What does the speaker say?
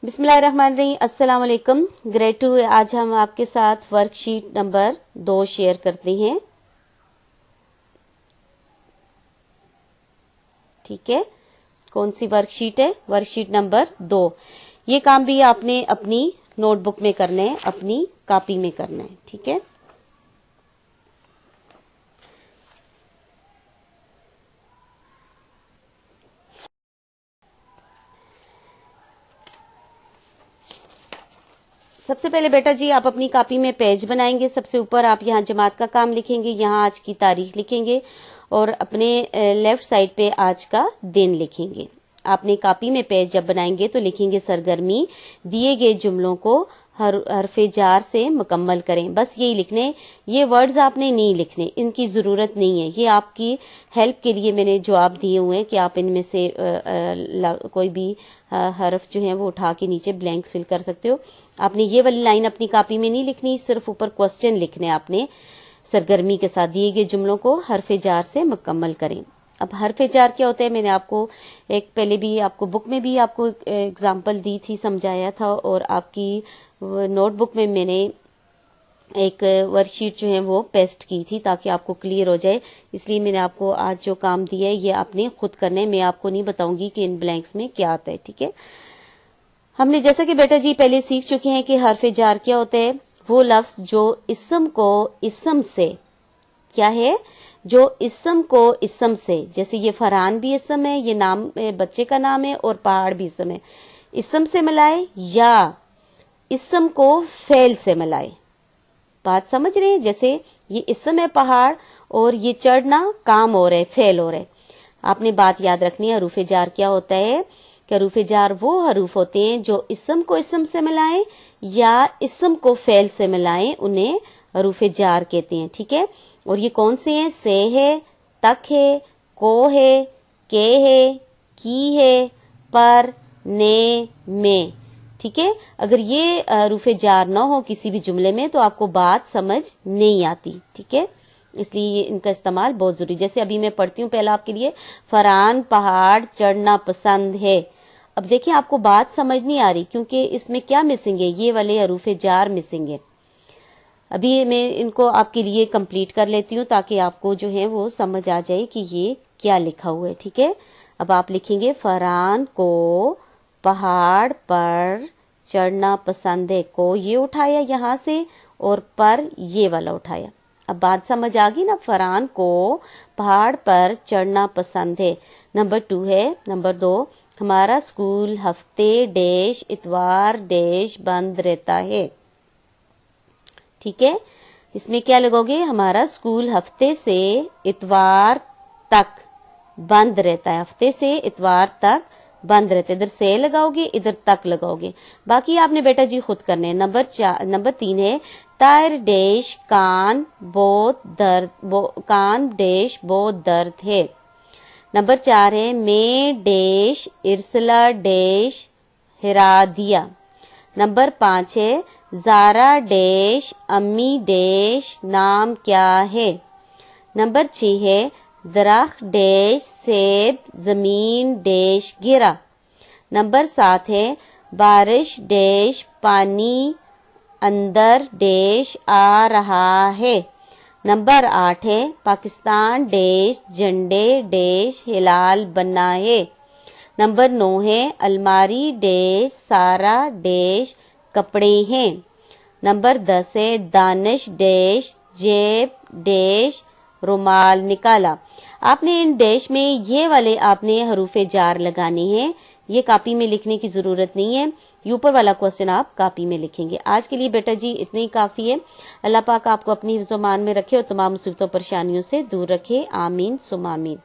بسم اللہ الرحمن الرحیم. السلام علیکم. گریڈ 2 آج ہم آپ کے ساتھ ورک شیٹ نمبر 2 شیئر کرتے ہیں. ٹھیک ہے, کون سی ورک شیٹ ہے؟ Work sheet number 2. یہ کام بھی آپ نے اپنی نوٹ بک میں کرنا ہے, اپنی کاپی میں کرنا ہے. ٹھیک ہے, سب سے پہلے بیٹا جی آپ اپنی کاپی میں پیج بنائیں گے. سب سے اوپر آپ یہاں جماعت کا کام لکھیں گے, یہاں آج کی تاریخ لکھیں گے اور اپنے لیفٹ سائڈ پہ آج کا دن لکھیں گے. آپ نے کاپی میں پیج جب بنائیں گے تو لکھیں گے سرگرمی دیے گئے جملوں کو حرف جار سے مکمل کریں. بس یہی لکھنے, یہ ورڈز آپ نے نہیں لکھنے, ان کی ضرورت نہیں ہے. یہ آپ کی ہیلپ کے لیے میں نے جواب دیے ہوئے ہیں کہ آپ ان میں سے کوئی بھی حرف جو ہیں وہ اٹھا کے نیچے بلینک فل کر سکتے ہو. آپ نے یہ والی لائن اپنی کاپی میں نہیں لکھنی, صرف اوپر کوسچن لکھنے آپ نے. سرگرمی کے ساتھ دیے گئے جملوں کو حرف جار سے مکمل کریں. اب حرف جار کیا ہوتا ہے, میں نے آپ کو ایک پہلے بھی آپ کو بک میں بھی آپ کو اگزامپل دی تھی, سمجھایا تھا, اور آپ کی نوٹ بک میں میں نے ایک ورک شیٹ جو ہے وہ پیسٹ کی تھی تاکہ آپ کو کلیئر ہو جائے. اس لیے میں نے آپ کو آج جو کام دیا ہے یہ آپ نے خود کرنا ہے. میں آپ کو نہیں بتاؤں گی کہ ان بلینکس میں کیا آتا ہے. ٹھیک ہے, ہم نے جیسا کہ بیٹا جی پہلے سیکھ چکے ہیں کہ حرف جار کیا ہوتا ہے. وہ لفظ جو اسم کو اسم سے, کیا ہے, جو اسم کو اسم سے, جیسے یہ فرحان بھی اسم ہے, یہ نام بچے کا نام ہے, اور پہاڑ بھی اسم ہے, اسم سے ملائے یا اسم کو فعل سے ملائے. بات سمجھ رہے ہیں؟ جیسے یہ اسم ہے پہاڑ اور یہ چڑھنا کام ہو رہا ہے, فعل ہو رہا ہے. آپ نے بات یاد رکھنی ہے, حروف جار کیا ہوتا ہے کہ حروف جار وہ حروف ہوتے ہیں جو اسم کو اسم سے ملائیں یا اسم کو فعل سے ملائیں, انہیں حروف جار کہتے ہیں. ٹھیک ہے, اور یہ کون سے ہیں؟ سے ہے, تک ہے, کو ہے, کے ہے, کی ہے, پر, نے, میں. ٹھیک ہے, اگر یہ حروف جار نہ ہو کسی بھی جملے میں تو آپ کو بات سمجھ نہیں آتی. ٹھیک ہے, اس لیے ان کا استعمال بہت ضروری. جیسے ابھی میں پڑھتی ہوں پہلا آپ کے لیے, فرحان پہاڑ چڑھنا پسند ہے. اب دیکھیں آپ کو بات سمجھ نہیں آ رہی کیونکہ اس میں کیا مسنگ ہے, یہ والے حروف جار مسنگ ہے. ابھی میں ان کو آپ کے لیے کمپلیٹ کر لیتی ہوں تاکہ آپ کو جو ہے وہ سمجھ آ جائے کہ یہ کیا لکھا ہوا ہے. ٹھیک ہے, اب آپ لکھیں گے فرحان کو پہاڑ پر چڑھنا پسند ہے. کو یہ اٹھایا یہاں سے اور پر یہ والا اٹھایا. اب بات سمجھ آ گئی نا, فرحان کو پہاڑ پر چڑھنا پسند ہے. نمبر 2 ہے, نمبر 2, ہمارا اسکول ہفتے ڈیش اتوار ڈیش بند رہتا ہے. ٹھیک ہے, اس میں کیا لگاؤ گے؟ ہمارا اسکول ہفتے سے اتوار تک بند رہتا ہے. ہفتے سے اتوار تک بند رہتے, ادھر سے لگاؤ گے, ادھر تک لگاؤ گے. باقی آپ نے بیٹا جی خود کرنے ہیں. نمبر 3 ہے, تائر ڈیش کان بہت درد, کان ڈیش بہت درد ہے. نمبر 4 ہے, میں ڈیش ارسلا ڈیش ہرا دیا. نمبر 5 ہے, زارا ڈیش امی ڈیش نام کیا ہے. نمبر 6 ہے, درخت ڈیش سیب زمین ڈیش گرا. نمبر 7 ہے, بارش ڈیش پانی اندر ڈیش آ رہا ہے. نمبر 8 ہے, پاکستان ڈیش جھنڈے ڈیش ہلال بنا ہے. نمبر 9 ہے, الماری ڈیش سارا ڈیش کپڑے ہیں. نمبر 10 ہے, دانش ڈیش جیب ڈیش رومال نکالا. آپ نے ان ڈیش میں یہ والے آپ نے حروف جار لگانے ہیں, یہ کاپی میں لکھنے کی ضرورت نہیں ہے. یہ اوپر والا کوسچن آپ کاپی میں لکھیں گے. آج کے لیے بیٹا جی اتنا ہی کافی ہے. اللہ پاک آپ کو اپنی حفظ و امان میں رکھے اور تمام مصیبتوں پریشانیوں سے دور رکھے. آمین ثم آمین.